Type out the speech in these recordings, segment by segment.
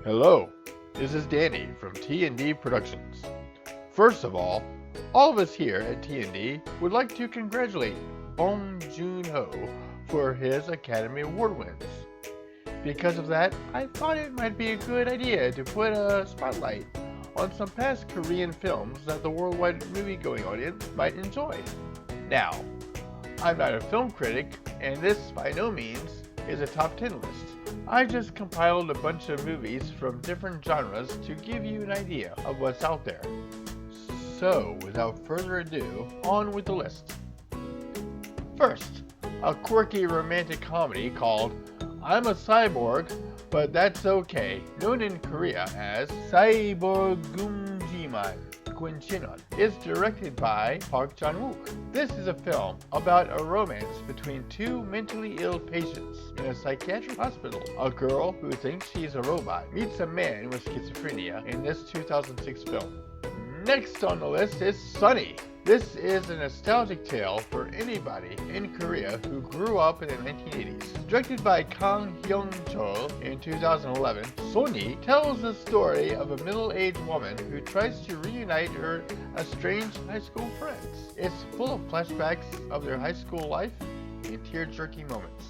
Hello, this is Danny from T&D Productions. First of all of us here at T&D would like to congratulate Bong Jun-ho for his Academy Award wins. Because of that, I thought it might be a good idea to put a spotlight on some past Korean films that the worldwide movie-going audience might enjoy. Now, I'm not a film critic, and this by no means is a top 10 list. I just compiled a bunch of movies from different genres to give you an idea of what's out there. So, without further ado, on with the list. First, a quirky romantic comedy called I'm a Cyborg, but That's Okay, known in Korea as Cyborg is directed by Park Chan-wook. This is a film about a romance between two mentally ill patients in a psychiatric hospital. A girl who thinks she's a robot meets a man with schizophrenia in this 2006 film. Next on the list is Sunny. This is a nostalgic tale for anybody in Korea who grew up in the 1980s. Directed by Kang Hyung-chul in 2011, Sunny tells the story of a middle-aged woman who tries to reunite her estranged high school friends. It's full of flashbacks of their high school life and tear-jerking moments.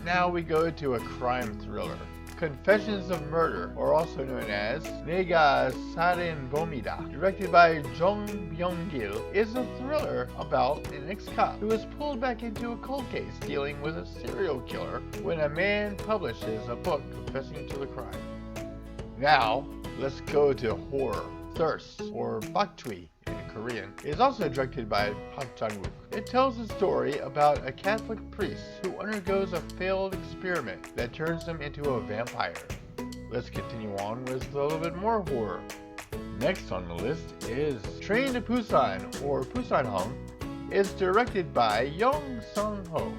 Now we go to a crime thriller. Confessions of Murder, or also known as Nega Sarenbomida, directed by Jung Byung-gil, is a thriller about an ex-cop who is pulled back into a cold case dealing with a serial killer when a man publishes a book confessing to the crime. Now, let's go to horror. Thirst, or Baktui in Korean, is also directed by Park Chan-wook. It tells a story about a Catholic priest who undergoes a failed experiment that turns him into a vampire. Let's continue on with a little bit more horror. Next on the list is Train to Pusan, or Pusan-hung, is directed by Young Sung-ho.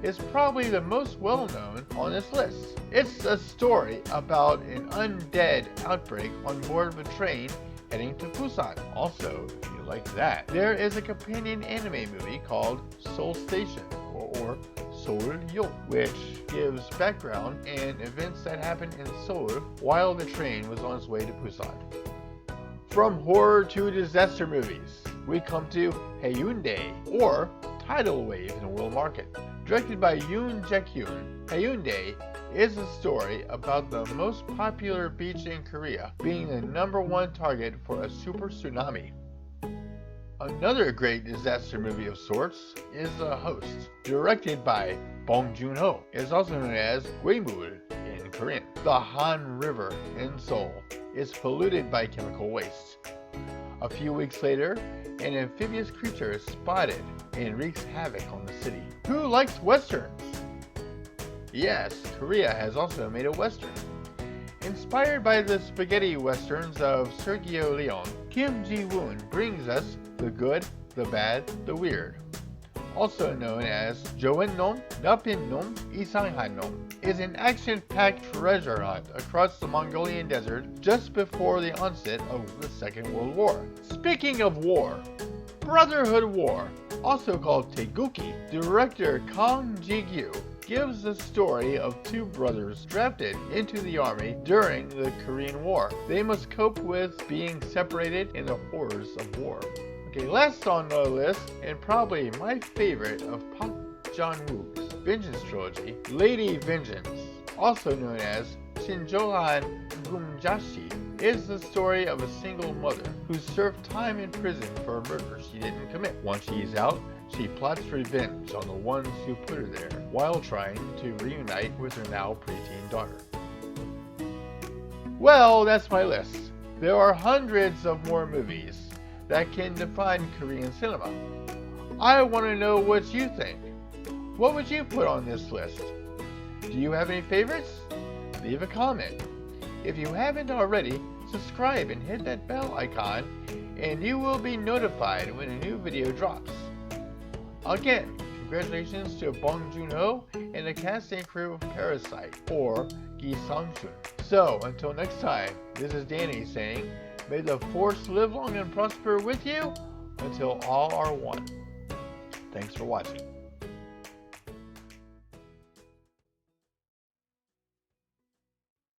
Is probably the most well-known on this list. It's a story about an undead outbreak on board of a train heading to Pusan. Also, if you like that, there is a companion anime movie called Seoul Station, or Seoul-yo, which gives background and events that happened in Seoul while the train was on its way to Pusan. From horror to disaster movies, we come to Haeundae, or Tidal Wave in the world market. Directed by Yoon Jae-kyun, Haeundae is a story about the most popular beach in Korea being the #1 target for a super tsunami. Another great disaster movie of sorts is The Host, directed by Bong Jun-ho. It is also known as Gwaemul in Korean. The Han River in Seoul is polluted by chemical waste. A few weeks later, an amphibious creature is spotted and wreaks havoc on the city. Who likes westerns? Yes, Korea has also made a western. Inspired by the spaghetti westerns of Sergio Leone, Kim Ji-woon brings us the good, the bad, the weird. Also known as Joennom, Napinnom, Isanghannom, is an action-packed treasure hunt across the Mongolian desert just before the onset of the Second World War. Speaking of war, Brotherhood War, also called Taeguki, director Kang Ji-gyu gives the story of two brothers drafted into the army during the Korean War. They must cope with being separated and the horrors of war. Okay, last on the list, and probably my favorite of Park Chan-wook's Vengeance trilogy, Lady Vengeance, also known as Shinjohan Gumjashi, is the story of a single mother who served time in prison for a murder she didn't commit. Once she's out, she plots revenge on the ones who put her there while trying to reunite with her now preteen daughter. Well, that's my list. There are hundreds of more movies that can define Korean cinema. I want to know what you think. What would you put on this list? Do you have any favorites? Leave a comment. If you haven't already, subscribe and hit that bell icon and you will be notified when a new video drops. Again, congratulations to Bong Jun-ho and the cast and crew of Parasite, or Gi Sang-chun. So, until next time, this is Danny saying, may the force live long and prosper with you until all are one. Thanks for watching.